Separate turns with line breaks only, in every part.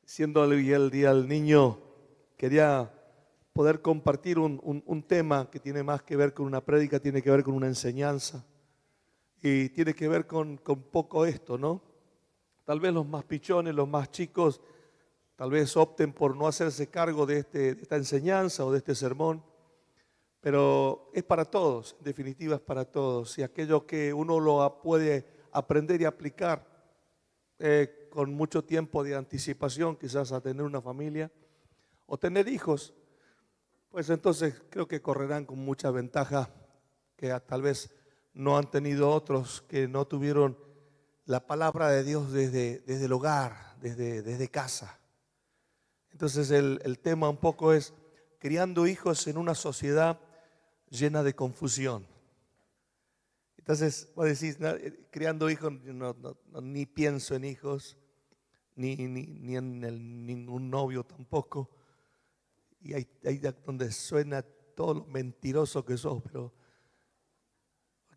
Siendo hoy el Día del Niño, quería poder compartir un tema que tiene más que ver con una prédica, tiene que ver con una enseñanza y tiene que ver con poco esto, ¿no? Tal vez los más pichones, los más chicos, tal vez opten por no hacerse cargo de esta enseñanza o de este sermón, pero es para todos, en definitiva es para todos. Y aquello que uno puede aprender y aplicar con mucho tiempo de anticipación, quizás a tener una familia o tener hijos, pues entonces creo que correrán con mucha ventaja que tal vez no han tenido otros que no tuvieron la palabra de Dios desde el hogar, desde casa. Entonces el tema un poco es criando hijos en una sociedad llena de confusión. Entonces vos decís, no, criando hijos, ni pienso en hijos, ni en ningún novio tampoco. Y ahí donde suena todo lo mentiroso que sos, pero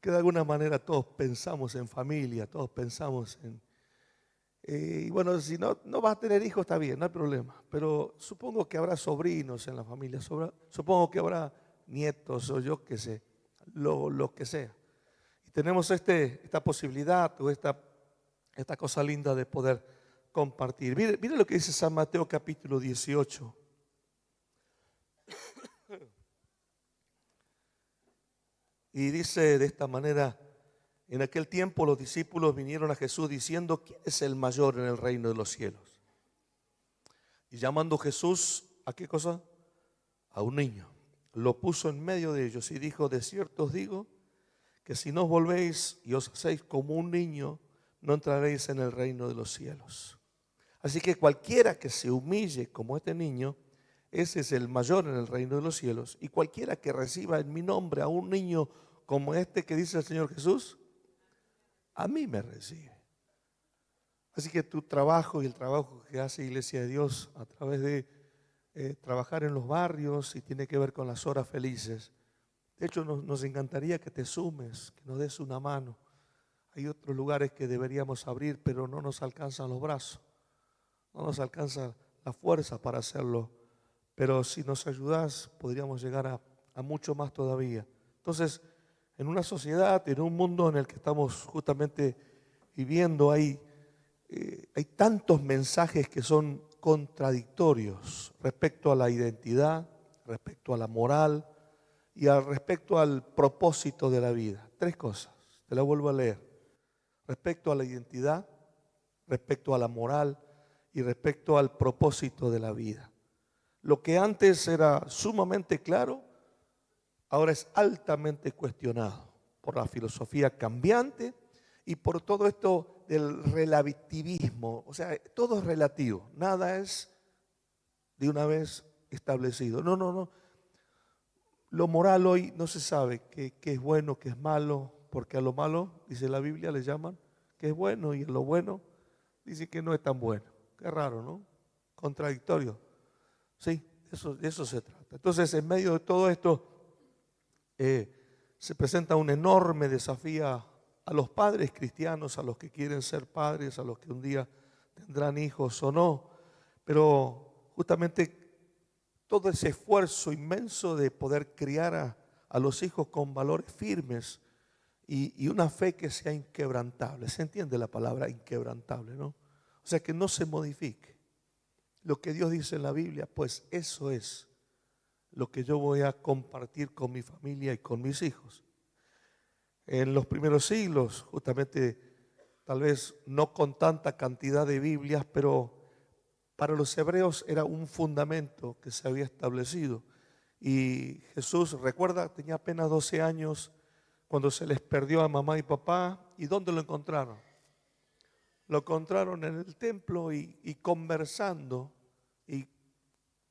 que de alguna manera todos pensamos en familia, todos pensamos en... y bueno, si no vas a tener hijos está bien, no hay problema, pero supongo que habrá sobrinos en la familia, supongo que habrá nietos o yo qué sé, lo que sea. Y tenemos esta posibilidad o esta cosa linda de poder compartir. Mire lo que dice San Mateo capítulo 18. Y dice de esta manera: en aquel tiempo los discípulos vinieron a Jesús diciendo: ¿quién es el mayor en el reino de los cielos? Y llamando Jesús, ¿a qué cosa? A un niño. Lo puso en medio de ellos y dijo: de cierto os digo que si no os volvéis y os hacéis como un niño, no entraréis en el reino de los cielos. Así que cualquiera que se humille como este niño, ese es el mayor en el reino de los cielos. Y cualquiera que reciba en mi nombre a un niño como este que dice el Señor Jesús, a mí me recibe. Así que tu trabajo y el trabajo que hace Iglesia de Dios a través de trabajar en los barrios y tiene que ver con las horas felices. De hecho, nos encantaría que te sumes, que nos des una mano. Hay otros lugares que deberíamos abrir, pero no nos alcanzan los brazos, no nos alcanza la fuerza para hacerlo. Pero si nos ayudas, podríamos llegar a mucho más todavía. Entonces, en una sociedad, en un mundo en el que estamos justamente viviendo, hay tantos mensajes que son contradictorios respecto a la identidad, respecto a la moral y respecto al propósito de la vida. Tres cosas, te las vuelvo a leer. Respecto a la identidad, respecto a la moral y respecto al propósito de la vida. Lo que antes era sumamente claro, ahora es altamente cuestionado por la filosofía cambiante y por todo esto del relativismo. O sea, todo es relativo, nada es de una vez establecido. No. Lo moral hoy no se sabe qué es bueno, qué es malo, porque a lo malo, dice la Biblia, le llaman que es bueno y a lo bueno dice que no es tan bueno. Qué raro, ¿no? Contradictorio. Sí, de eso se trata. Entonces, en medio de todo esto, se presenta un enorme desafío a los padres cristianos, a los que quieren ser padres, a los que un día tendrán hijos o no, pero justamente todo ese esfuerzo inmenso de poder criar a los hijos con valores firmes y una fe que sea inquebrantable. ¿Se entiende la palabra inquebrantable, no? O sea, que no se modifique. Lo que Dios dice en la Biblia, pues eso es lo que yo voy a compartir con mi familia y con mis hijos. En los primeros siglos, justamente, tal vez no con tanta cantidad de Biblias, pero para los hebreos era un fundamento que se había establecido. Y Jesús, recuerda, tenía apenas 12 años cuando se les perdió a mamá y papá. ¿Y dónde lo encontraron? Lo encontraron en el templo y conversando y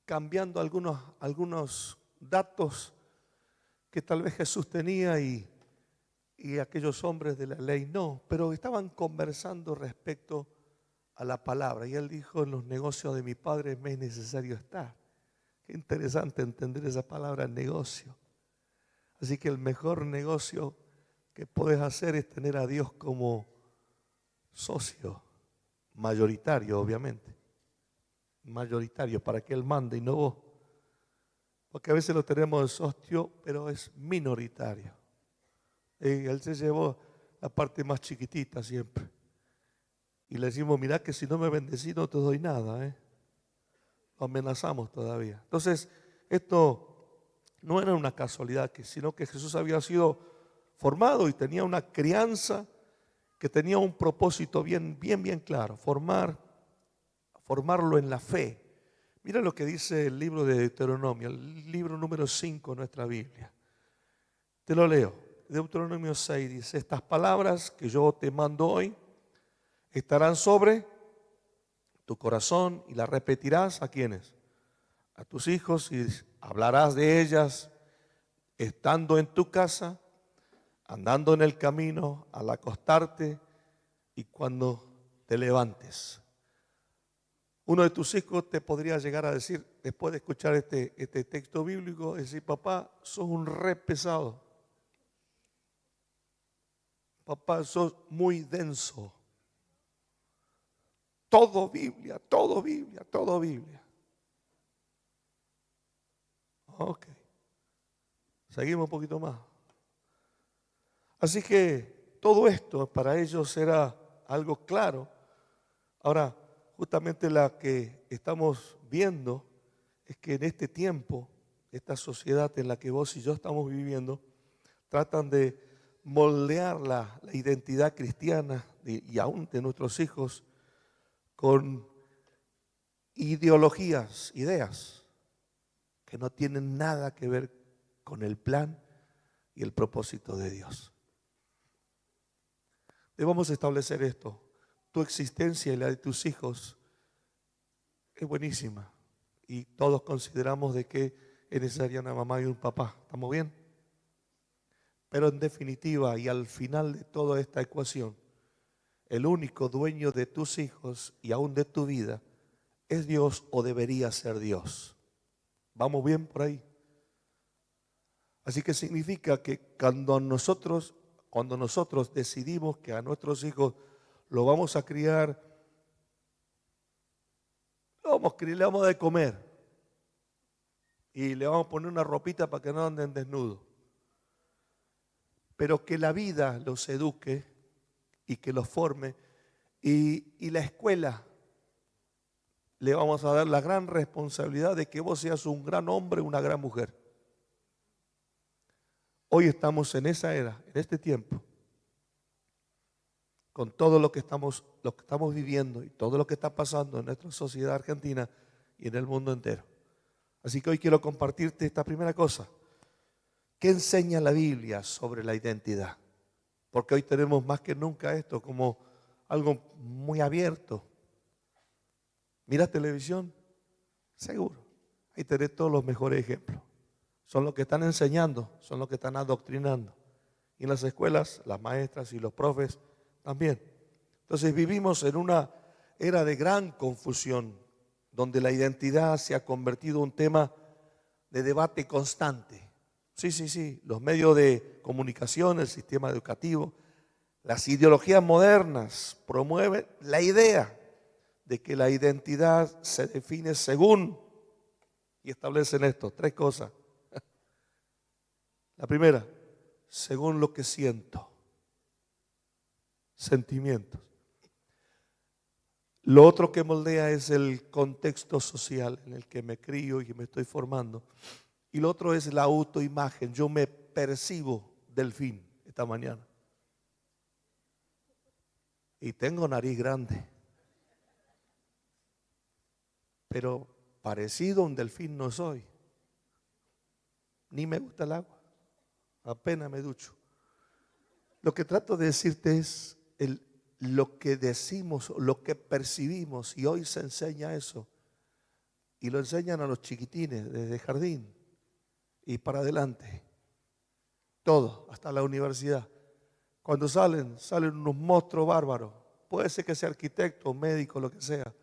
cambiando algunos datos que tal vez Jesús tenía y aquellos hombres de la ley no, pero estaban conversando respecto a la palabra. Y él dijo: en los negocios de mi padre me es necesario estar. Qué interesante entender esa palabra, negocio. Así que el mejor negocio que puedes hacer es tener a Dios como socio mayoritario, obviamente. mayoritario, para que Él mande y no vos. Porque a veces lo tenemos socio, pero es minoritario. Él se llevó la parte más chiquitita siempre. Y le decimos, mirá que si no me bendecí no te doy nada. Lo amenazamos todavía. Entonces, esto no era una casualidad, sino que Jesús había sido formado y tenía una crianza que tenía un propósito bien claro, formarlo en la fe. Mira lo que dice el libro de Deuteronomio, el libro número 5 de nuestra Biblia. Te lo leo. Deuteronomio 6 dice, estas palabras que yo te mando hoy estarán sobre tu corazón y las repetirás ¿a quiénes? A tus hijos y hablarás de ellas estando en tu casa, andando en el camino, al acostarte y cuando te levantes. Uno de tus hijos te podría llegar a decir, después de escuchar este texto bíblico, decir, papá, sos un re pesado. Papá, sos muy denso. Todo Biblia, todo Biblia, todo Biblia. Ok. Seguimos un poquito más. Así que todo esto para ellos era algo claro. Ahora, justamente la que estamos viendo es que en este tiempo, esta sociedad en la que vos y yo estamos viviendo, tratan de moldear la identidad cristiana y aún de nuestros hijos con ideologías, ideas que no tienen nada que ver con el plan y el propósito de Dios. Debemos establecer esto. Tu existencia y la de tus hijos es buenísima y todos consideramos de que es necesaria una mamá y un papá. ¿Estamos bien? Pero en definitiva y al final de toda esta ecuación, el único dueño de tus hijos y aún de tu vida es Dios o debería ser Dios. ¿Vamos bien por ahí? Así que significa que cuando nosotros decidimos que a nuestros hijos lo vamos a criar, le vamos a de comer y le vamos a poner una ropita para que no anden desnudos. Pero que la vida los eduque y que los forme y la escuela le vamos a dar la gran responsabilidad de que vos seas un gran hombre, una gran mujer. Hoy estamos en esa era, en este tiempo, con todo lo que estamos viviendo y todo lo que está pasando en nuestra sociedad argentina y en el mundo entero. Así que hoy quiero compartirte esta primera cosa. ¿Qué enseña la Biblia sobre la identidad? Porque hoy tenemos más que nunca esto como algo muy abierto. ¿Miras televisión? Seguro. Ahí tenés todos los mejores ejemplos. Son los que están enseñando, son los que están adoctrinando. Y en las escuelas, las maestras y los profes también. Entonces vivimos en una era de gran confusión, donde la identidad se ha convertido en un tema de debate constante. Sí, los medios de comunicación, el sistema educativo, las ideologías modernas promueven la idea de que la identidad se define según, y establecen esto, 3 cosas. La primera, según lo que siento, sentimientos. Lo otro que moldea es el contexto social en el que me crío y que me estoy formando. Y lo otro es la autoimagen. Yo me percibo delfín esta mañana. Y tengo nariz grande. Pero parecido a un delfín no soy. Ni me gusta el agua. Apenas me ducho. Lo que trato de decirte es lo que decimos, lo que percibimos. Y hoy se enseña eso. Y lo enseñan a los chiquitines desde jardín y para adelante. Todo, hasta la universidad. Cuando salen unos monstruos bárbaros. Puede ser que sea arquitecto, médico, lo que sea.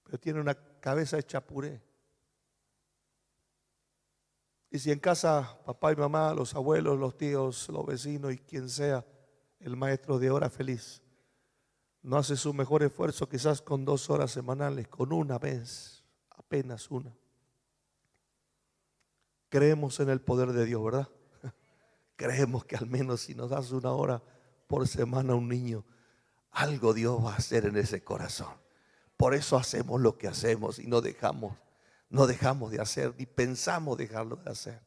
Pero tiene una cabeza hecha puré. Y si en casa papá y mamá, los abuelos, los tíos, los vecinos y quien sea el maestro de hora feliz, no hace su mejor esfuerzo quizás con 2 horas semanales, con una vez, apenas una. Creemos en el poder de Dios, ¿verdad? Creemos que al menos si nos das 1 hora por semana a un niño, algo Dios va a hacer en ese corazón. Por eso hacemos lo que hacemos y no dejamos de hacer, ni pensamos dejarlo de hacer.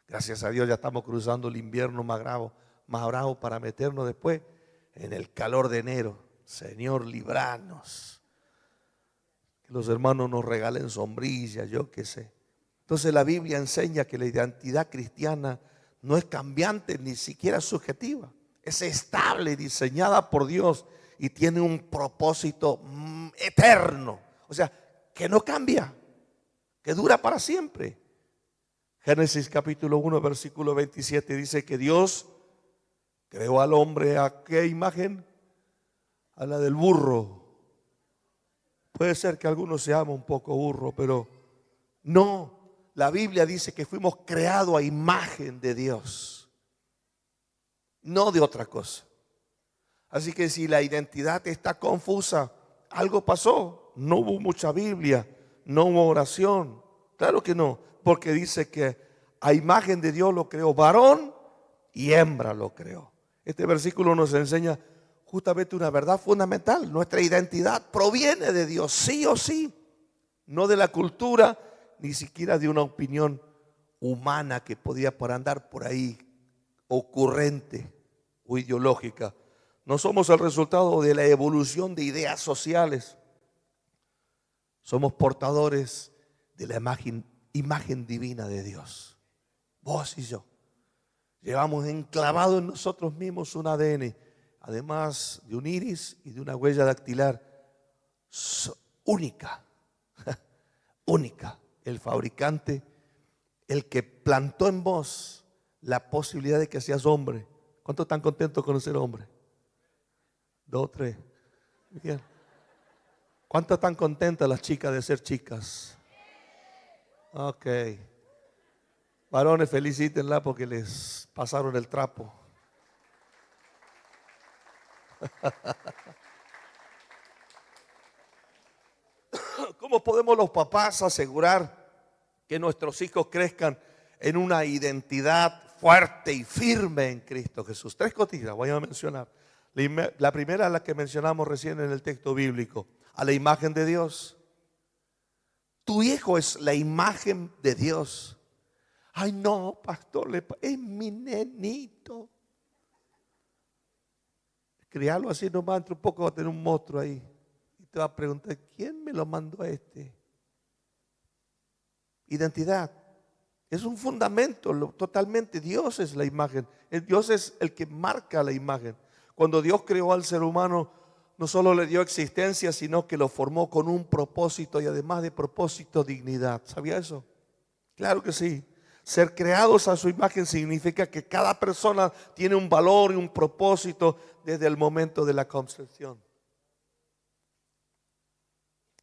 Gracias a Dios ya estamos cruzando el invierno más bravo para meternos después en el calor de enero. Señor, libranos. Que los hermanos nos regalen sombrillas, yo qué sé. Entonces la Biblia enseña que la identidad cristiana no es cambiante ni siquiera subjetiva. Es estable, diseñada por Dios y tiene un propósito eterno. O sea, que no cambia, que dura para siempre. Génesis capítulo 1, versículo 27 dice que Dios creó al hombre ¿a qué imagen? A la del burro. Puede ser que algunos seamos un poco burro, pero no. La Biblia dice que fuimos creados a imagen de Dios, no de otra cosa. Así que si la identidad está confusa, algo pasó. No hubo mucha Biblia, no hubo oración. Claro que no, porque dice que a imagen de Dios lo creó, varón y hembra lo creó. Este versículo nos enseña justamente una verdad fundamental. Nuestra identidad proviene de Dios, sí o sí, no de la cultura, ni siquiera de una opinión humana que podía por andar por ahí, ocurrente o ideológica. No somos el resultado de la evolución de ideas sociales. Somos portadores de la imagen divina de Dios. Vos y yo. Llevamos enclavado en nosotros mismos un ADN, además de un iris y de una huella dactilar única, única. El fabricante, el que plantó en vos la posibilidad de que seas hombre. ¿Cuántos están contentos con ser hombre? 2, 3. Bien. ¿Cuántas están contentas las chicas de ser chicas? Ok. Varones, felicítenla porque les pasaron el trapo. ¿Cómo podemos los papás asegurar que nuestros hijos crezcan en una identidad fuerte y firme en Cristo Jesús? 3 cositas voy a mencionar. La primera es la que mencionamos recién en el texto bíblico, a la imagen de Dios. Tu hijo es la imagen de Dios. Ay no, pastor, es mi nenito. Criarlo así nomás, entre un poco va a tener un monstruo ahí. Y te va a preguntar, ¿quién me lo mandó a este? Identidad. Es un fundamento, totalmente. Dios es la imagen. Dios es el que marca la imagen. Cuando Dios creó al ser humano, no solo le dio existencia, sino que lo formó con un propósito y además de propósito, dignidad. ¿Sabía eso? Claro que sí. Ser creados a su imagen significa que cada persona tiene un valor y un propósito desde el momento de la concepción.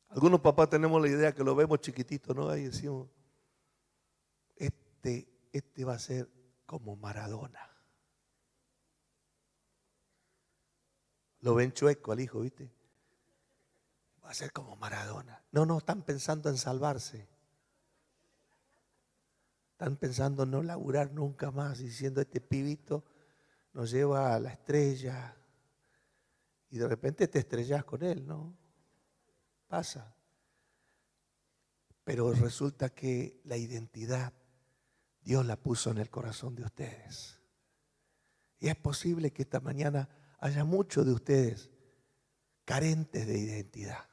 Algunos papás tenemos la idea que lo vemos chiquitito, ¿no? Ahí decimos, este va a ser como Maradona. Lo ven chueco al hijo, ¿viste? Va a ser como Maradona. No, están pensando en salvarse. Están pensando en no laburar nunca más, diciendo este pibito nos lleva a la estrella. Y de repente te estrellas con él, ¿no? Pasa. Pero resulta que la identidad Dios la puso en el corazón de ustedes. Y es posible que esta mañana haya muchos de ustedes carentes de identidad.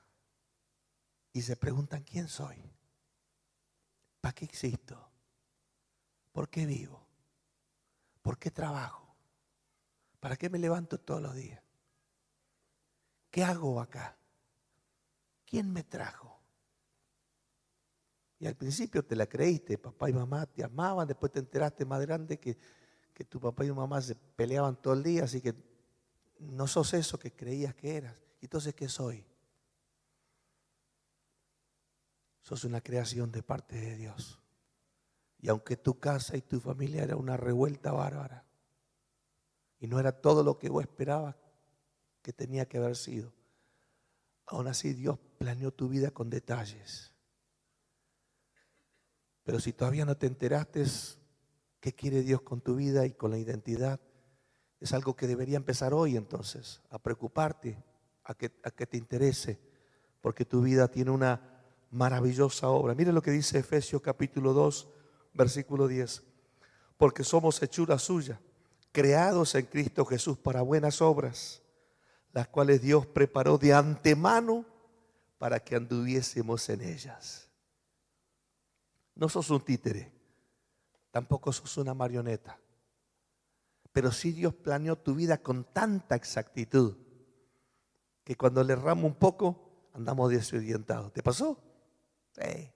Y se preguntan, ¿quién soy? ¿Para qué existo? ¿Por qué vivo? ¿Por qué trabajo? ¿Para qué me levanto todos los días? ¿Qué hago acá? ¿Quién me trajo? Y al principio te la creíste, papá y mamá te amaban, después te enteraste más grande que tu papá y mamá se peleaban todo el día, así que no sos eso que creías que eras. Entonces, ¿qué soy? Sos una creación de parte de Dios. Y aunque tu casa y tu familia era una revuelta bárbara y no era todo lo que vos esperabas que tenía que haber sido, Aún así Dios planeó tu vida con detalles. Pero si todavía no te enteraste qué quiere Dios con tu vida y con la identidad, es algo que debería empezar hoy entonces, a preocuparte, a que te interese, porque tu vida tiene una maravillosa obra. Mire lo que dice Efesios capítulo 2, versículo 10. Porque somos hechura suya, creados en Cristo Jesús para buenas obras, las cuales Dios preparó de antemano para que anduviésemos en ellas. No sos un títere, tampoco sos una marioneta, pero sí Dios planeó tu vida con tanta exactitud que cuando le erramos un poco andamos desorientados. ¿Te pasó? Sí,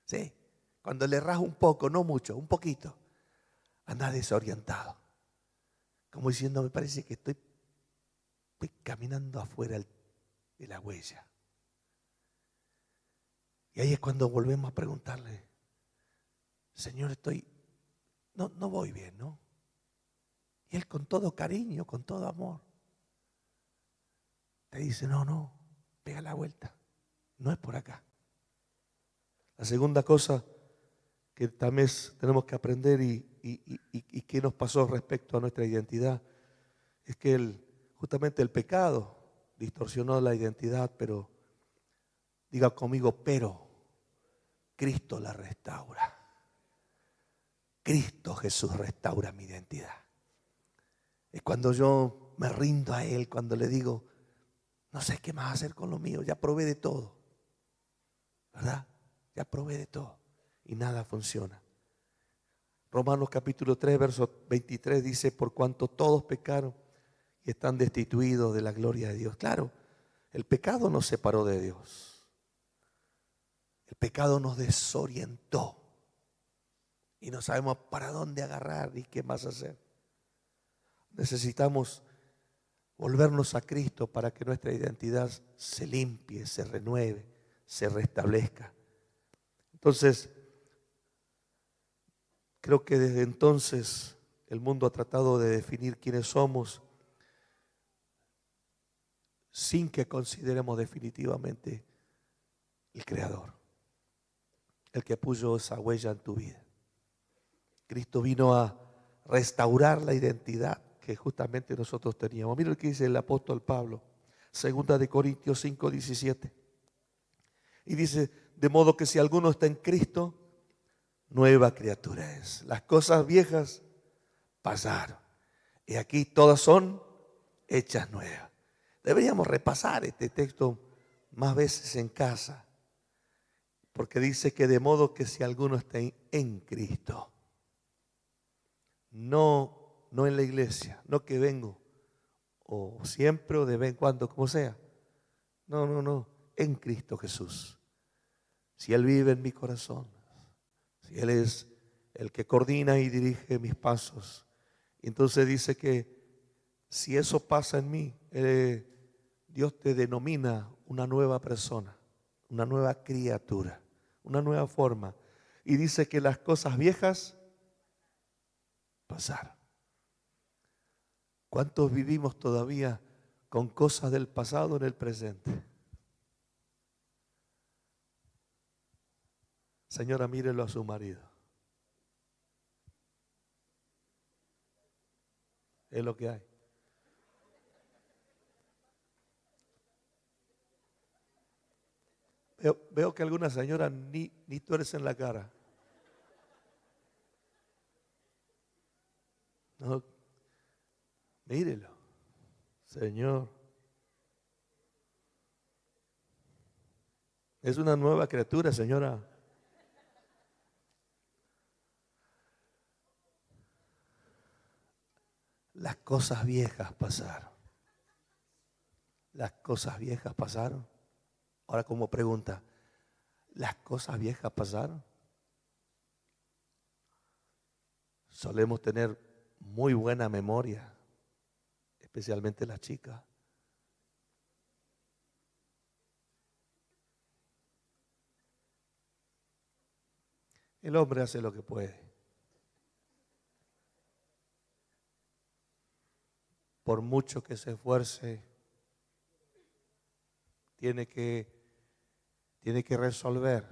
sí. Cuando le erras un poco, no mucho, un poquito, andás desorientado. Como diciendo, me parece que estoy caminando afuera de la huella. Y ahí es cuando volvemos a preguntarle, Señor, no voy bien, ¿no? Y Él con todo cariño, con todo amor, te dice, no, pega la vuelta, no es por acá. La segunda cosa que también tenemos que aprender y qué nos pasó respecto a nuestra identidad es que justamente el pecado distorsionó la identidad, pero diga conmigo, pero Cristo la restaura. Cristo Jesús restaura mi identidad. Es cuando yo me rindo a Él, cuando le digo, no sé qué más hacer con lo mío, ya probé de todo, ¿verdad? Ya probé de todo y nada funciona. Romanos capítulo 3, verso 23 dice, por cuanto todos pecaron y están destituidos de la gloria de Dios. Claro, el pecado nos separó de Dios. El pecado nos desorientó y no sabemos para dónde agarrar y qué más hacer. Necesitamos volvernos a Cristo para que nuestra identidad se limpie, se renueve, se restablezca. Entonces, creo que desde entonces el mundo ha tratado de definir quiénes somos sin que consideremos definitivamente el Creador, el que puso esa huella en tu vida. Cristo vino a restaurar la identidad que justamente nosotros teníamos. Mira lo que dice el apóstol Pablo, 2 Corintios 5, 17. Y dice, de modo que si alguno está en Cristo, nueva criatura es. Las cosas viejas pasaron y aquí todas son hechas nuevas. Deberíamos repasar este texto más veces en casa, porque dice que de modo que si alguno está en Cristo, no en la iglesia, no que vengo o siempre o de vez en cuando, como sea. No, en Cristo Jesús. Si Él vive en mi corazón, si Él es el que coordina y dirige mis pasos, entonces dice que si eso pasa en mí, Dios te denomina una nueva persona, una nueva criatura, una nueva forma. Y dice que las cosas viejas pasaron. ¿Cuántos vivimos todavía con cosas del pasado en el presente? Señora, mírelo a su marido. Es lo que hay. Veo que algunas señoras ni tuercen la cara. No, mírelo, Señor. Es una nueva criatura, señora. Las cosas viejas pasaron. Las cosas viejas pasaron. Ahora como pregunta, ¿las cosas viejas pasaron? Solemos tener muy buena memoria, especialmente las chicas. El hombre hace lo que puede. Por mucho que se esfuerce, tiene que resolver.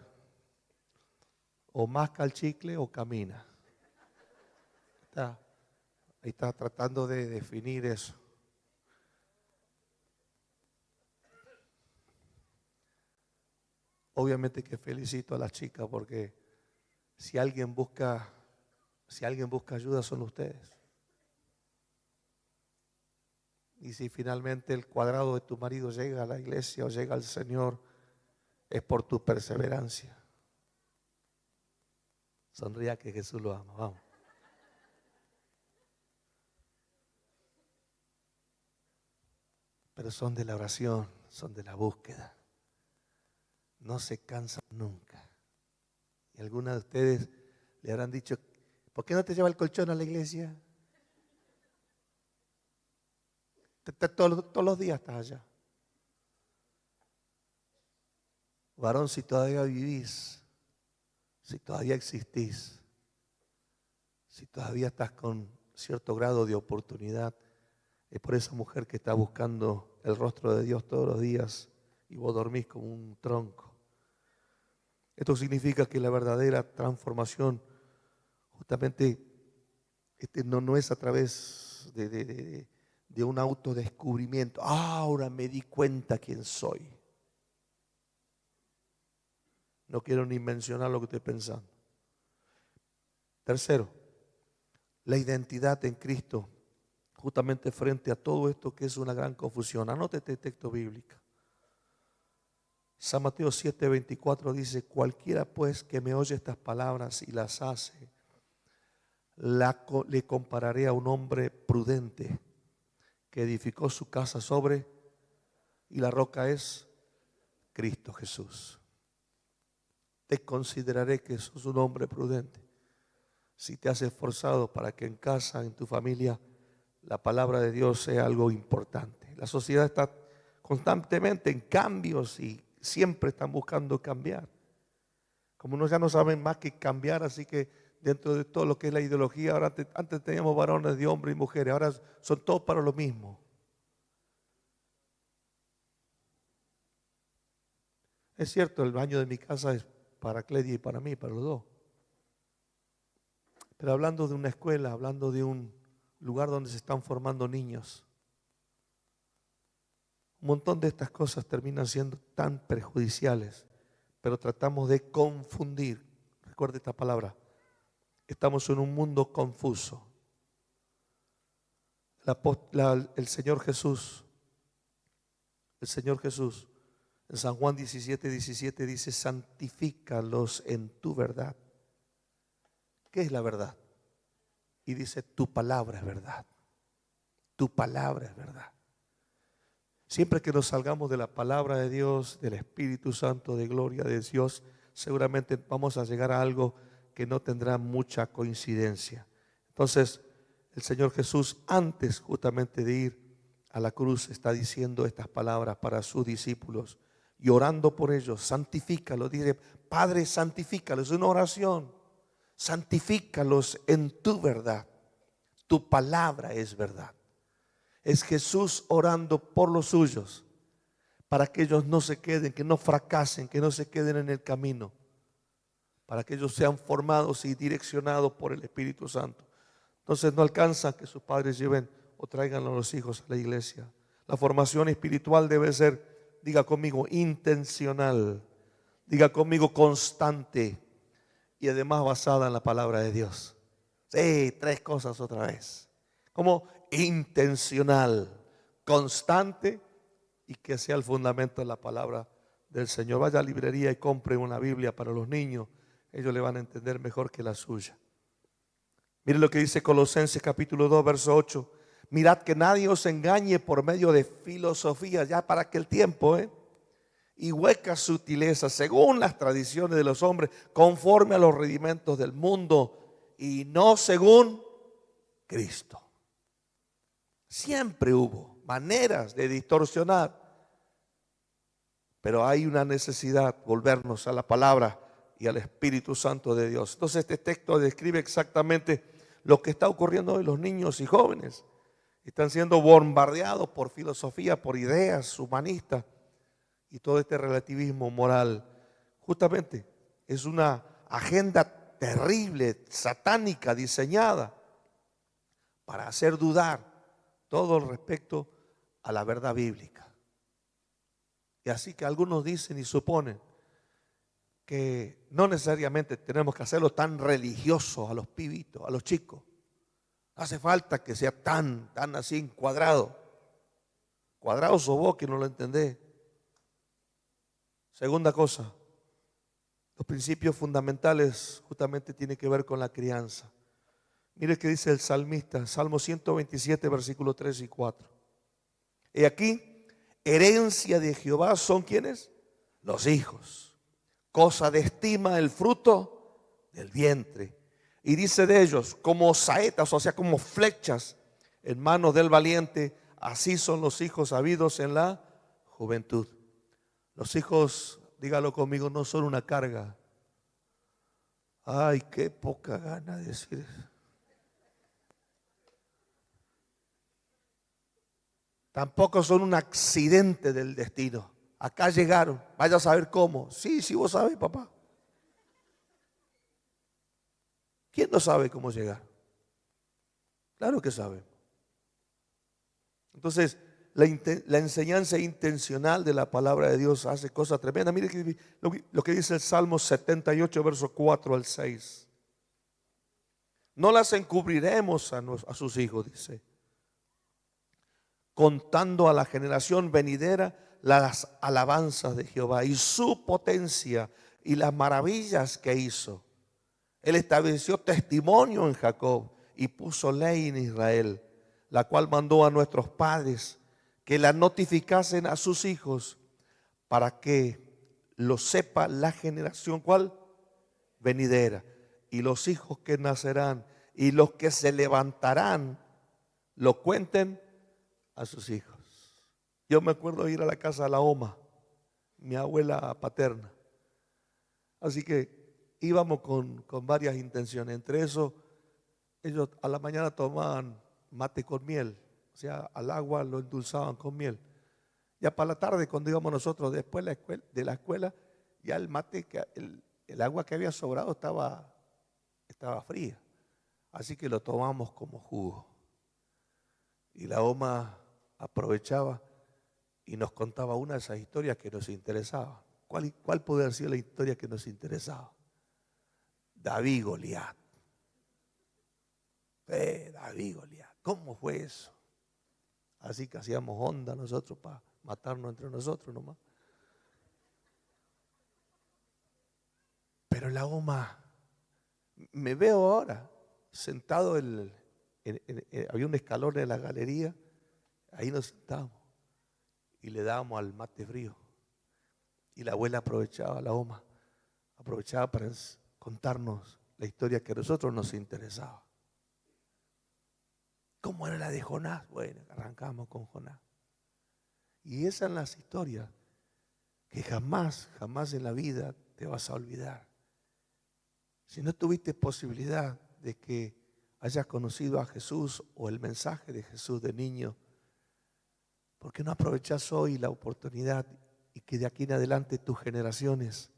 O masca el chicle o camina. Ahí está tratando de definir eso. Obviamente que felicito a la chica porque si alguien busca ayuda son ustedes. Y si finalmente el cuadrado de tu marido llega a la iglesia o llega al Señor, es por tu perseverancia. Sonría que Jesús lo ama. Vamos. Pero son de la oración, son de la búsqueda. No se cansan nunca. Y algunas de ustedes le habrán dicho, ¿por qué no te lleva el colchón a la iglesia? Todos los días estás allá. Varón, si todavía vivís, si todavía existís, si todavía estás con cierto grado de oportunidad, es por esa mujer que está buscando el rostro de Dios todos los días y vos dormís como un tronco. Esto significa que la verdadera transformación justamente no es a través de un autodescubrimiento. Ahora me di cuenta quién soy. No quiero ni mencionar lo que estoy pensando. Tercero, la identidad en Cristo, justamente frente a todo esto que es una gran confusión. Anote este texto bíblico. San Mateo 7:24 dice, cualquiera pues que me oye estas palabras y las hace, le compararé a un hombre prudente que edificó su casa sobre, y la roca es Cristo Jesús. Te consideraré que sos un hombre prudente si te has esforzado para que en casa, en tu familia, la palabra de Dios sea algo importante. La sociedad está constantemente en cambios y siempre están buscando cambiar. Como unos ya no saben más que cambiar, así que dentro de todo lo que es la ideología, ahora antes teníamos varones de hombres y mujeres, ahora son todos para lo mismo. Es cierto, el baño de mi casa es para Cledia y para mí, para los dos. Pero hablando de una escuela, hablando de un lugar donde se están formando niños, un montón de estas cosas terminan siendo tan perjudiciales, pero tratamos de confundir. Recuerde esta palabra. Estamos en un mundo confuso. El Señor Jesús, en San Juan 17:17 dice, santifícalos en tu verdad. ¿Qué es la verdad? Y dice, tu palabra es verdad. Tu palabra es verdad. Siempre que nos salgamos de la palabra de Dios, del Espíritu Santo, de gloria de Dios, seguramente vamos a llegar a algo que no tendrá mucha coincidencia. Entonces, el Señor Jesús, antes justamente de ir a la cruz, está diciendo estas palabras para sus discípulos y orando por ellos. Santifícalos, dice, Padre, santifícalos. Es una oración. Santifícalos en tu verdad. Tu palabra es verdad. Es Jesús orando por los suyos, para que ellos no se queden, que no fracasen, que no se queden en el camino, para que ellos sean formados y direccionados por el Espíritu Santo. Entonces no alcanza que sus padres lleven o traigan a los hijos a la iglesia. La formación espiritual debe ser, diga conmigo, intencional, diga conmigo, constante y además basada en la palabra de Dios. Sí, tres cosas otra vez. Como intencional, constante y que sea el fundamento de la palabra del Señor. Vaya a la librería y compre una Biblia para los niños. Ellos le van a entender mejor que la suya. Mire lo que dice Colosenses capítulo 2 verso 8. Mirad que nadie os engañe por medio de filosofía, ya para aquel tiempo, y huecas sutilezas, según las tradiciones de los hombres, conforme a los rudimentos del mundo, y no según Cristo. Siempre hubo maneras de distorsionar, pero hay una necesidad, volvernos a la palabra y al Espíritu Santo de Dios. Entonces este texto describe exactamente lo que está ocurriendo hoy. Los niños y jóvenes están siendo bombardeados por filosofía, por ideas humanistas, y todo este relativismo moral, justamente es una agenda terrible, satánica, diseñada para hacer dudar todo respecto a la verdad bíblica. Y así que algunos dicen y suponen que no necesariamente tenemos que hacerlo tan religioso a los pibitos, a los chicos. No hace falta que sea tan así encuadrado. Cuadrado sos vos que no lo entendés. Segunda cosa, los principios fundamentales justamente tienen que ver con la crianza. Mire que dice el salmista, Salmo 127, versículos 3 y 4. Y aquí, herencia de Jehová son ¿quiénes? Los hijos. Cosa de estima el fruto del vientre. Y dice de ellos, como saetas, o sea, como flechas en manos del valiente, así son los hijos habidos en la juventud. Los hijos, dígalo conmigo, no son una carga. Ay, qué poca gana de decir eso. Tampoco son un accidente del destino. Acá llegaron, vaya a saber cómo. Sí, vos sabés, papá. ¿Quién no sabe cómo llegar? Claro que sabe. Entonces, la enseñanza intencional de la palabra de Dios hace cosas tremendas. Mire lo que dice el Salmo 78, versos 4 al 6. No las encubriremos a sus hijos, dice, contando a la generación venidera las alabanzas de Jehová y su potencia y las maravillas que hizo. Él estableció testimonio en Jacob y puso ley en Israel, la cual mandó a nuestros padres que la notificasen a sus hijos para que lo sepa la generación, ¿cuál? Venidera. Y los hijos que nacerán y los que se levantarán lo cuenten a sus hijos. Yo me acuerdo de ir a la casa de la Oma, mi abuela paterna. Así que íbamos con varias intenciones. Entre eso, ellos a la mañana tomaban mate con miel. O sea, al agua lo endulzaban con miel. Ya para la tarde, cuando íbamos nosotros después de la escuela, ya el mate, el agua que había sobrado estaba fría. Así que lo tomamos como jugo. Y la Oma aprovechaba y nos contaba una de esas historias que nos interesaba. ¿Cuál podría ser la historia que nos interesaba? David y Goliat. David y Goliat. ¿Cómo fue eso? Así que hacíamos onda nosotros para matarnos entre nosotros nomás. Pero la Oma, me veo ahora sentado había un escalón en la galería, ahí nos sentábamos y le dábamos al mate frío. Y la abuela aprovechaba, la Oma, aprovechaba para contarnos la historia que a nosotros nos interesaba. ¿Cómo era la de Jonás? Bueno, arrancamos con Jonás. Y esas son las historias que jamás en la vida te vas a olvidar. Si no tuviste posibilidad de que hayas conocido a Jesús o el mensaje de Jesús de niño, ¿por qué no aprovechas hoy la oportunidad y que de aquí en adelante tus generaciones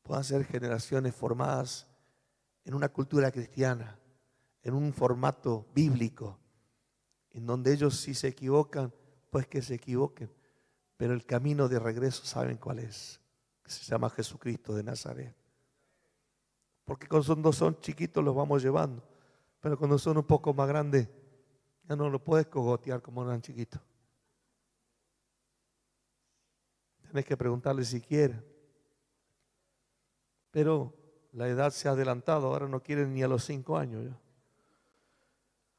puedan ser generaciones formadas en una cultura cristiana, en un formato bíblico, en donde ellos si se equivocan, pues que se equivoquen, pero el camino de regreso saben cuál es, que se llama Jesucristo de Nazaret. Porque cuando son chiquitos los vamos llevando, pero cuando son un poco más grandes, ya no lo puedes cogotear como eran chiquitos. Tienes que preguntarle si quieren. Pero la edad se ha adelantado, ahora no quieren ni a los 5 años ya.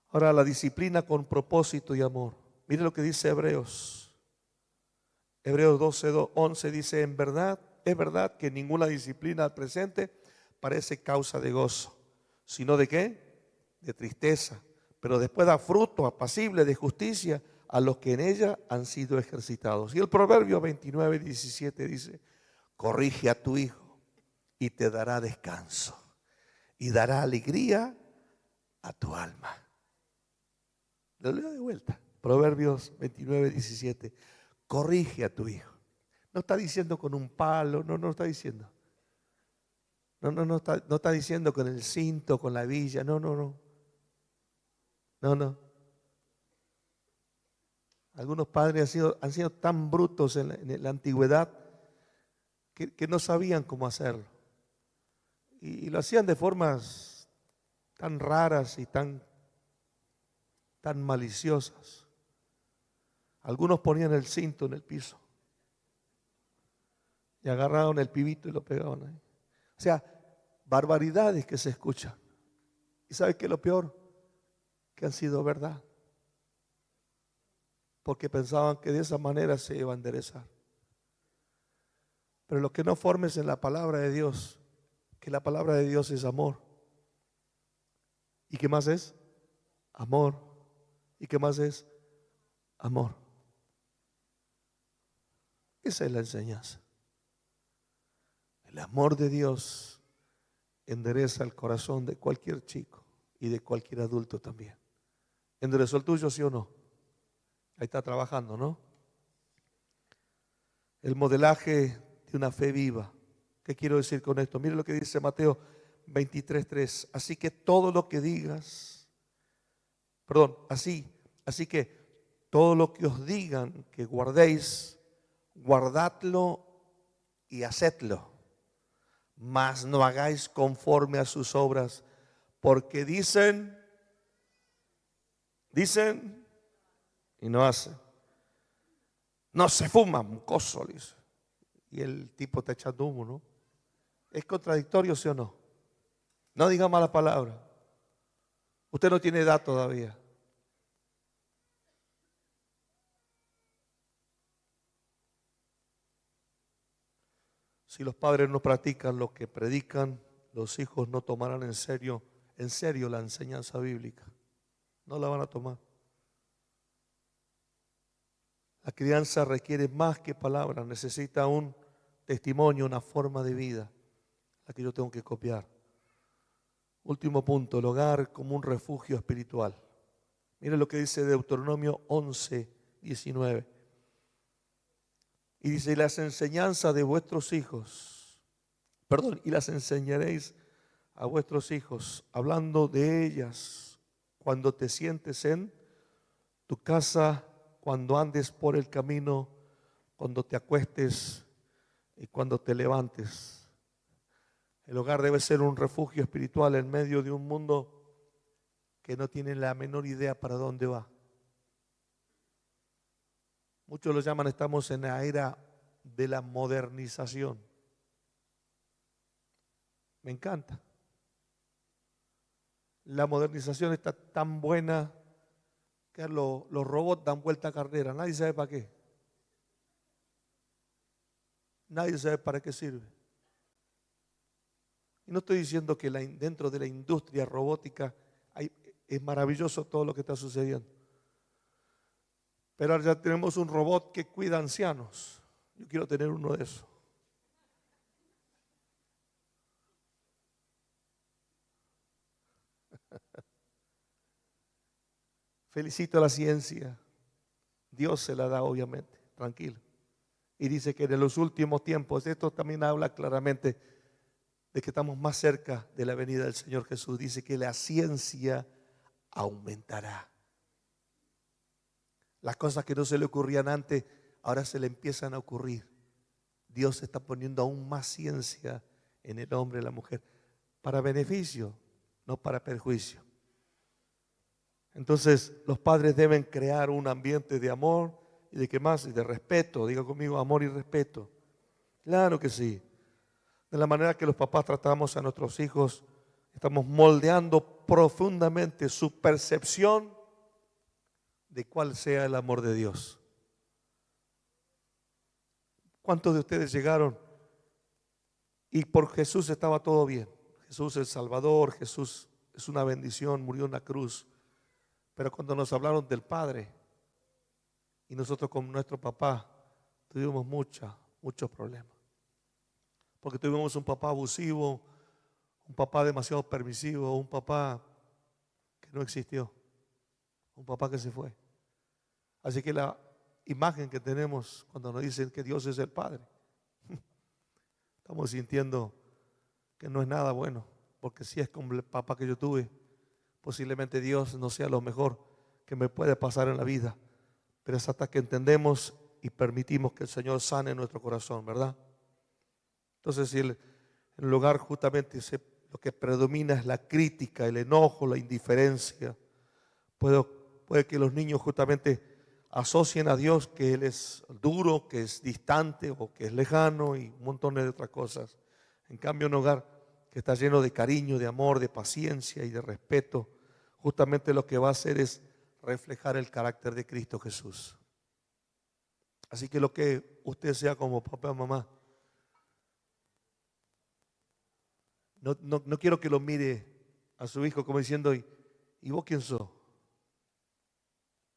Ahora la disciplina con propósito y amor. Mire lo que dice Hebreos 12:11 dice, es verdad que ninguna disciplina al presente parece causa de gozo, sino de ¿qué? De tristeza, pero después da fruto apacible de justicia a los que en ella han sido ejercitados. Y el Proverbio 29:17 dice, corrige a tu hijo y te dará descanso y dará alegría a tu alma. Lo leo de vuelta. Proverbios 29:17. Corrige a tu hijo No está diciendo con un palo, no está diciendo. No está diciendo con el cinto, con la villa, no. Algunos padres han sido tan brutos en la antigüedad que no sabían cómo hacerlo. Y lo hacían de formas tan raras y tan maliciosas. Algunos ponían el cinto en el piso y agarraban el pibito y lo pegaban ahí. O sea, barbaridades que se escuchan. ¿Y sabe qué es lo peor? Que han sido verdad. Porque pensaban que de esa manera se iba a enderezar. Pero lo que no formes en la palabra de Dios, que la palabra de Dios es amor. ¿Y qué más es? Amor. ¿Y qué más es? Amor. Esa es la enseñanza. El amor de Dios endereza el corazón de cualquier chico y de cualquier adulto también. ¿Enderezó el tuyo, sí o no? Ahí está trabajando, ¿no? El modelaje de una fe viva. ¿Qué quiero decir con esto? Mire lo que dice Mateo 23:3. Así que todo lo que digas, así que todo lo que os digan que guardéis, guardadlo y hacedlo. Mas no hagáis conforme a sus obras, porque dicen y no hacen. No se fuma, mocoso, dice. Y el tipo está echando humo, ¿no? ¿Es contradictorio, sí o no? No diga mala palabra. Usted no tiene edad todavía. Si los padres no practican lo que predican, los hijos no tomarán en serio la enseñanza bíblica. No la van a tomar. La crianza requiere más que palabras, necesita un testimonio, una forma de vida, la que yo tengo que copiar. Último punto, el hogar como un refugio espiritual. Mire lo que dice Deuteronomio 11:19. Y dice, y las enseñanzas de vuestros hijos, y las enseñaréis a vuestros hijos, hablando de ellas cuando te sientes en tu casa, cuando andes por el camino, cuando te acuestes y cuando te levantes. El hogar debe ser un refugio espiritual en medio de un mundo que no tiene la menor idea para dónde va. Muchos lo llaman, estamos en la era de la modernización. Me encanta. La modernización está tan buena que los robots dan vuelta a carrera. Nadie sabe para qué. Nadie sabe para qué sirve. Y no estoy diciendo que dentro de la industria robótica es maravilloso todo lo que está sucediendo. Pero ahora ya tenemos un robot que cuida ancianos. Yo quiero tener uno de esos. Felicito a la ciencia. Dios se la da, obviamente, tranquilo. Y dice que en los últimos tiempos, esto también habla claramente de que estamos más cerca de la venida del Señor Jesús. Dice que la ciencia aumentará. Las cosas que no se le ocurrían antes, ahora se le empiezan a ocurrir. Dios está poniendo aún más ciencia en el hombre y la mujer, para beneficio, no para perjuicio. Entonces, los padres deben crear un ambiente de amor y de qué más, y de respeto. Diga conmigo, amor y respeto. Claro que sí. De la manera que los papás tratamos a nuestros hijos, estamos moldeando profundamente su percepción de cuál sea el amor de Dios. ¿Cuántos de ustedes llegaron y por Jesús estaba todo bien? Jesús es el Salvador, Jesús es una bendición, murió en la cruz. Pero cuando nos hablaron del Padre y nosotros con nuestro papá tuvimos muchos problemas. Porque tuvimos un papá abusivo, un papá demasiado permisivo, un papá que no existió, un papá que se fue. Así que imagen que tenemos cuando nos dicen que Dios es el Padre. Estamos sintiendo que no es nada bueno, porque si es como el papá que yo tuve, posiblemente Dios no sea lo mejor que me puede pasar en la vida, pero es hasta que entendemos y permitimos que el Señor sane nuestro corazón, ¿verdad? Entonces, si en lugar justamente lo que predomina es la crítica, el enojo, la indiferencia, puede que los niños justamente asocien a Dios que Él es duro, que es distante o que es lejano y un montón de otras cosas. En cambio, un hogar que está lleno de cariño, de amor, de paciencia y de respeto, justamente lo que va a hacer es reflejar el carácter de Cristo Jesús. Así que lo que usted sea como papá o mamá, no quiero que lo mire a su hijo como diciendo, ¿y vos quién sos?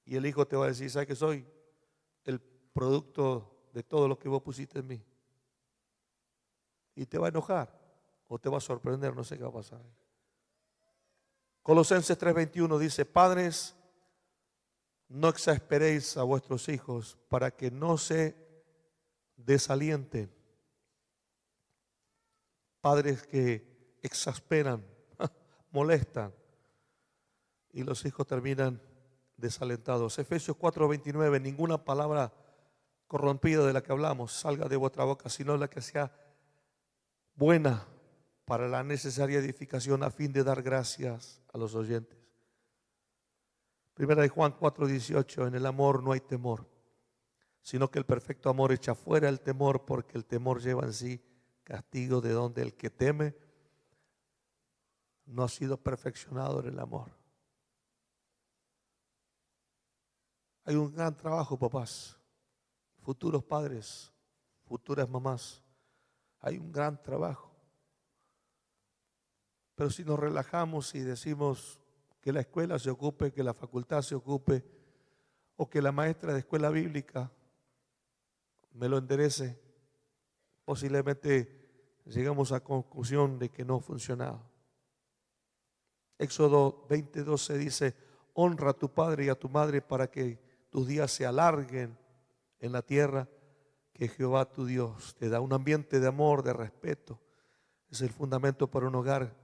Y el hijo te va a decir, ¿sabes que soy? El producto de todo lo que vos pusiste en mí. Y te va a enojar o te va a sorprender, no sé qué va a pasar. Colosenses 3:21 dice, padres, no exasperéis a vuestros hijos para que no se desalienten. Padres que exasperan, molestan y los hijos terminan desalentados. Efesios 4:29, ninguna palabra corrompida de la que hablamos salga de vuestra boca, sino la que sea buena para la necesaria edificación a fin de dar gracias a los oyentes. Primera de Juan 4:18, en el amor no hay temor, sino que el perfecto amor echa fuera el temor, porque el temor lleva en sí castigo, de donde el que teme no ha sido perfeccionado en el amor. Hay un gran trabajo, papás, futuros padres, futuras mamás. Hay un gran trabajo. Pero si nos relajamos y decimos que la escuela se ocupe, que la facultad se ocupe, o que la maestra de escuela bíblica me lo enderece, posiblemente llegamos a la conclusión de que no ha funcionado. Éxodo 20:12 dice, honra a tu padre y a tu madre para que tus días se alarguen en la tierra que Jehová tu Dios te da. Un ambiente de amor, de respeto, es el fundamento para un hogar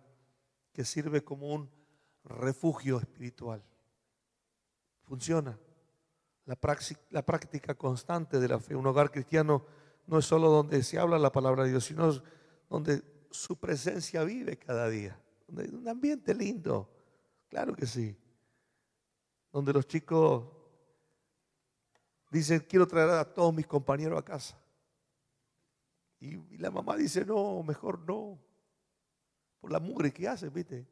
que sirve como un refugio espiritual. Funciona. La práctica constante de la fe. Un hogar cristiano no es solo donde se habla la palabra de Dios, sino donde su presencia vive cada día. Donde hay un ambiente lindo, claro que sí. Donde los chicos dicen, quiero traer a todos mis compañeros a casa. Y la mamá dice, no, mejor no. Por la mugre que hace, ¿viste?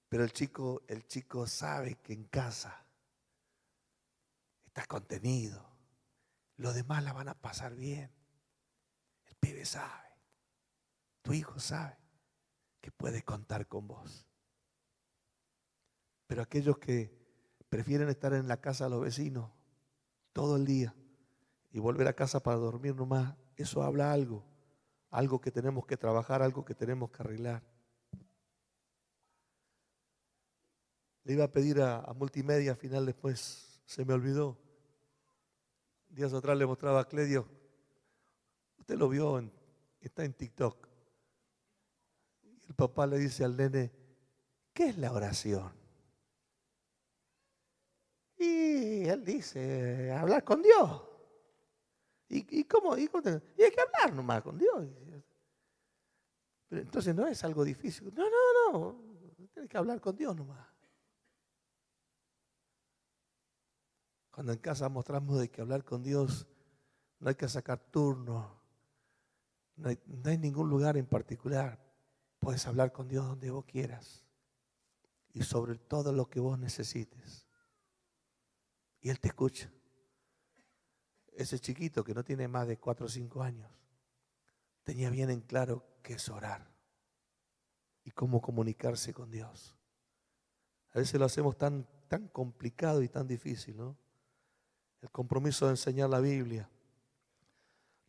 Pero el chico sabe que en casa está contenido. Los demás la van a pasar bien. El pibe sabe. Tu hijo sabe que puede contar con vos. Pero aquellos que prefieren estar en la casa de los vecinos todo el día y volver a casa para dormir nomás, eso habla algo que tenemos que trabajar, algo que tenemos que arreglar. Le iba a pedir a Multimedia, al final después se me olvidó. Días atrás le mostraba a Cledio, usted lo vio, está en TikTok. Y el papá le dice al nene, ¿qué es la oración? Y él dice, hablar con Dios. ¿Y cómo? Y hay que hablar nomás con Dios. Pero entonces no es algo difícil. No. Tienes que hablar con Dios nomás. Cuando en casa mostramos de que hablar con Dios no hay que sacar turno, no hay ningún lugar en particular. Puedes hablar con Dios donde vos quieras y sobre todo lo que vos necesites. Y Él te escucha. Ese chiquito que no tiene más de 4 o 5 años tenía bien en claro qué es orar y cómo comunicarse con Dios. A veces lo hacemos tan complicado y tan difícil, ¿no? El compromiso de enseñar la Biblia.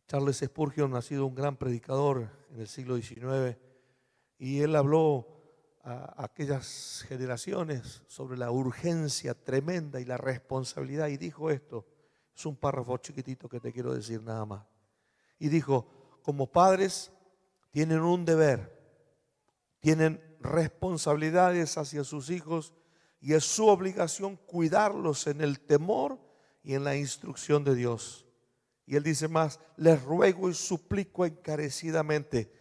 Charles Spurgeon ha sido un gran predicador en el siglo XIX y él habló a aquellas generaciones sobre la urgencia tremenda y la responsabilidad, y dijo esto. Es un párrafo chiquitito que te quiero decir nada más. Y dijo: como padres tienen un deber, tienen responsabilidades hacia sus hijos, y es su obligación cuidarlos en el temor y en la instrucción de Dios. Y él dice más: les ruego y suplico encarecidamente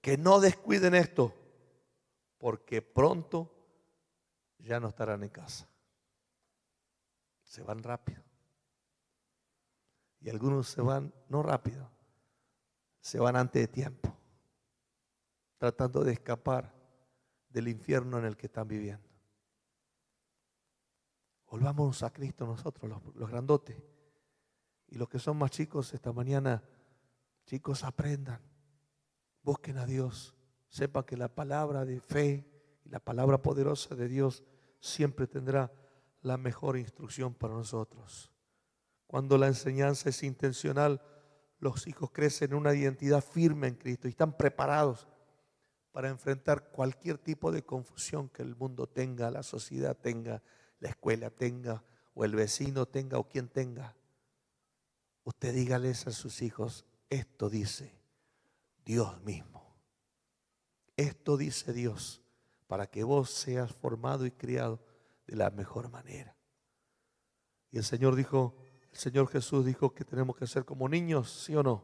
que no descuiden esto, porque pronto ya no estarán en casa. Se van rápido. Y algunos se van no rápido, se van antes de tiempo, tratando de escapar del infierno en el que están viviendo. Volvamos a Cristo nosotros, los grandotes. Y los que son más chicos esta mañana, chicos, aprendan, busquen a Dios, sepan que la palabra de fe y la palabra poderosa de Dios siempre tendrá la mejor instrucción para nosotros. Cuando la enseñanza es intencional, los hijos crecen en una identidad firme en Cristo y están preparados para enfrentar cualquier tipo de confusión que el mundo tenga, la sociedad tenga, la escuela tenga, o el vecino tenga, o quien tenga. Usted dígales a sus hijos: esto dice Dios mismo. Esto dice Dios, para que vos seas formado y criado de la mejor manera. Y el Señor Jesús dijo que tenemos que ser como niños, ¿sí o no?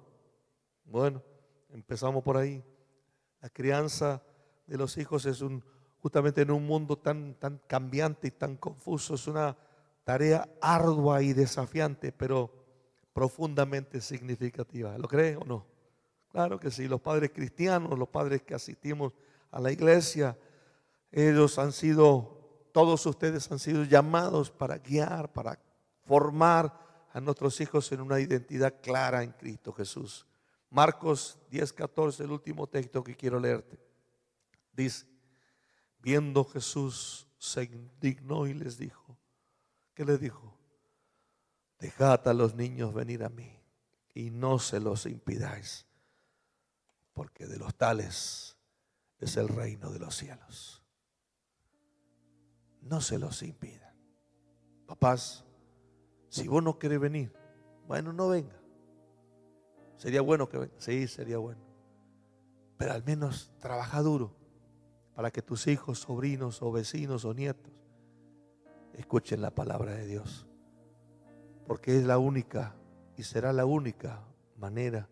Bueno, empezamos por ahí. La crianza de los hijos es justamente en un mundo tan cambiante y tan confuso, es una tarea ardua y desafiante, pero profundamente significativa. ¿Lo cree o no? Claro que sí. Los padres cristianos, los padres que asistimos a la iglesia, todos ustedes han sido llamados para guiar, para formar a nuestros hijos en una identidad clara en Cristo Jesús. Marcos 10:14, el último texto que quiero leerte. Dice: viendo Jesús, se indignó y les dijo. ¿Qué les dijo? Dejad a los niños venir a mí y no se los impidáis, porque de los tales es el reino de los cielos. No se los impidan. Papás, si vos no querés venir, bueno, no venga. ¿Sería bueno que venga? Sí, sería bueno. Pero al menos trabaja duro para que tus hijos, sobrinos o vecinos o nietos escuchen la palabra de Dios. Porque es la única y será la única manera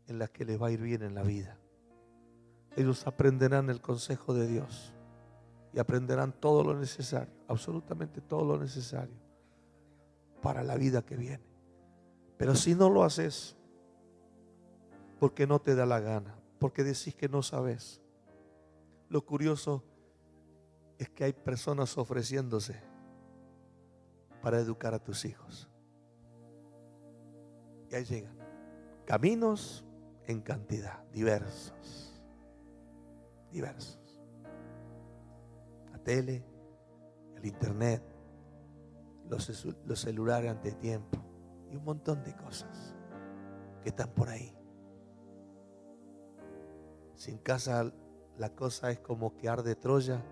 en la que les va a ir bien en la vida. Ellos aprenderán el consejo de Dios y aprenderán todo lo necesario, absolutamente todo lo necesario para la vida que viene. Pero si no lo haces porque no te da la gana, porque decís que no sabes, lo curioso es que hay personas ofreciéndose para educar a tus hijos. Y ahí llegan caminos en cantidad, diversos. La tele, el internet, los celulares ante tiempo y un montón de cosas que están por ahí. Si en casa la cosa es como que arde Troya,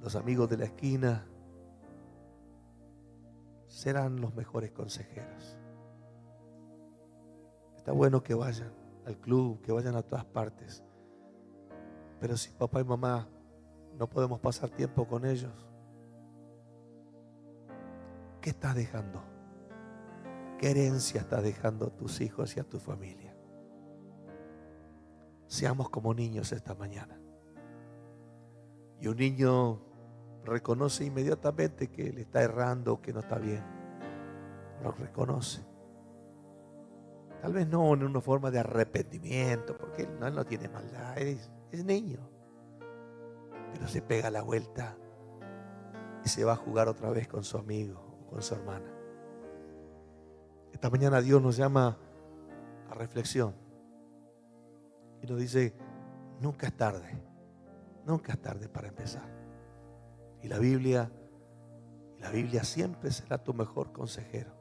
los amigos de la esquina serán los mejores consejeros. Está bueno que vayan al club, que vayan a todas partes. Pero si papá y mamá no podemos pasar tiempo con ellos, ¿qué estás dejando? ¿Qué herencia estás dejando a tus hijos y a tu familia? Seamos como niños esta mañana. Y un niño reconoce inmediatamente que le está errando, que no está bien. Lo reconoce. Tal vez no en una forma de arrepentimiento, porque él no tiene maldad, es niño. Pero se pega la vuelta y se va a jugar otra vez con su amigo o con su hermana. Esta mañana Dios nos llama a reflexión y nos dice: nunca es tarde para empezar. Y la Biblia siempre será tu mejor consejero.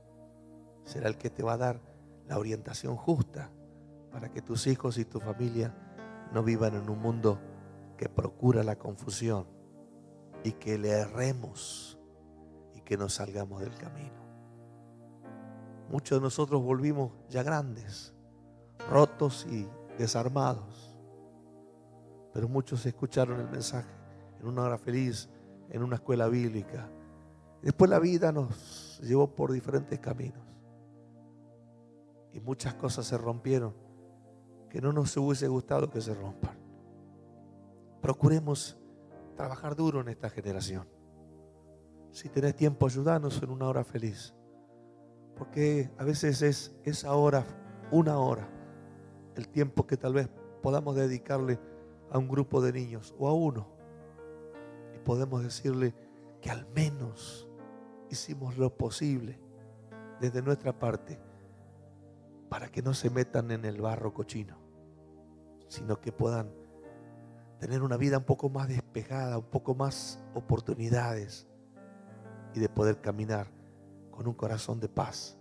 Será el que te va a dar la orientación justa para que tus hijos y tu familia no vivan en un mundo que procura la confusión y que le erremos y que nos salgamos del camino. Muchos de nosotros volvimos ya grandes, rotos y desarmados, pero muchos escucharon el mensaje en una hora feliz, en una escuela bíblica. Después la vida nos llevó por diferentes caminos y muchas cosas se rompieron que no nos hubiese gustado que se rompan. Procuremos trabajar duro en esta generación. Si tenés tiempo, ayúdanos en una hora feliz, porque a veces es esa hora, una hora, el tiempo que tal vez podamos dedicarle a un grupo de niños o a uno, y podemos decirle que al menos hicimos lo posible desde nuestra parte para que no se metan en el barro cochino, sino que puedan tener una vida un poco más despejada, un poco más oportunidades, y de poder caminar con un corazón de paz